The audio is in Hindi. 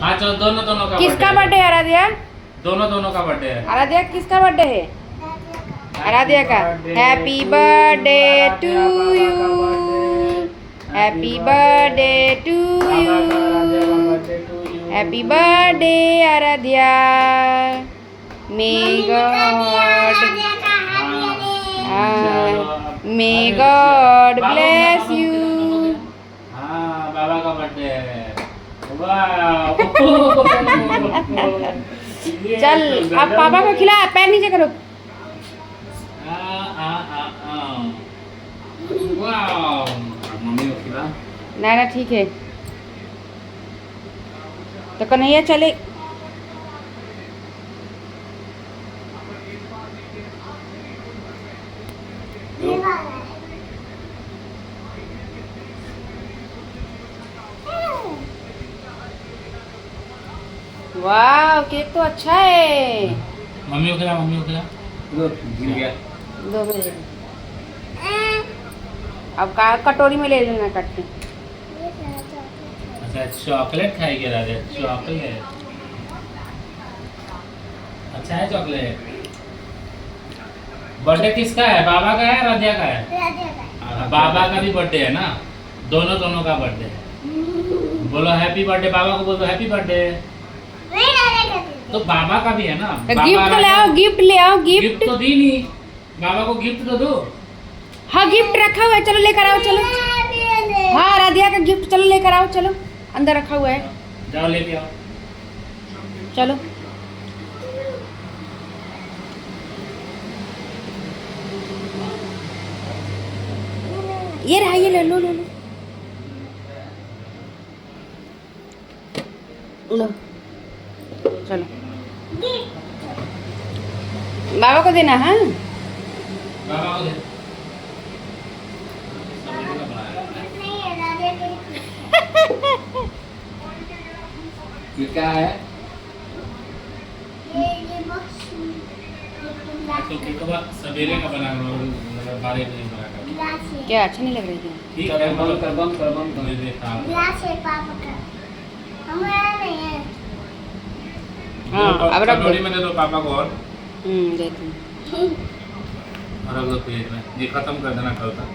हाँ चलो दोनों दोनों का किसका बर्थडे है आराध्या? दोनों दोनों का बर्थडे है। आराध्या किसका बर्थडे है? आराध्या का। Happy birthday to you, happy birthday to you, happy birthday Aaradhya. May God bless you. हाँ बाबा का बर्थडे है। चल अब पापा को खिला, पैर नीचे करो। मम्मी को खिला। ना ना ठीक है। तो कन्हैया चले। वाह केक तो अच्छा है। मम्मी को खिला, मम्मी को खिला। गिर गया। 2 बजे अब कटोरी में ले लेना काट के। अच्छा चॉकलेट खाएगी राधे? चॉकलेट अच्छा है चॉकलेट। बर्थडे किसका है? बाबा का है राधिया का है? बाबा का भी बर्थडे है ना, दोनों दोनों का बर्थडे है। बोलो हैप्पी बर्थडे, बाबा को बोलो हैप्पी बर्थडे। तो बाबा का भी है ना। गिफ्ट तो ले आओ, गिफ्ट ले आओ। गिफ्ट तो दी नहीं, बाबा को गिफ्ट तो दो। हाँ गिफ्ट रखा हुआ है, चलो लेकर आओ चलो। हाँ राधिया का गिफ्ट चलो लेकर आओ, चलो अंदर रखा हुआ है। जाओ लेके आओ। चलो ये रहा, ये ले लो लो लो लो। चलो बाबा को देना। हाँ बाबा को दे। ये क्या है? तो सवेरे का बना कर 12 बजे बना कर। क्या अच्छा नहीं लग रही है? ठीक है बंद कर दे दे। ग्लास है पापा का, हमारा नहीं है। हाँ अब रख दो। कटोरी में दे दो पापा को। और देती हूँ। रख दो प्लेट में। ये खत्म कर देना कल तक।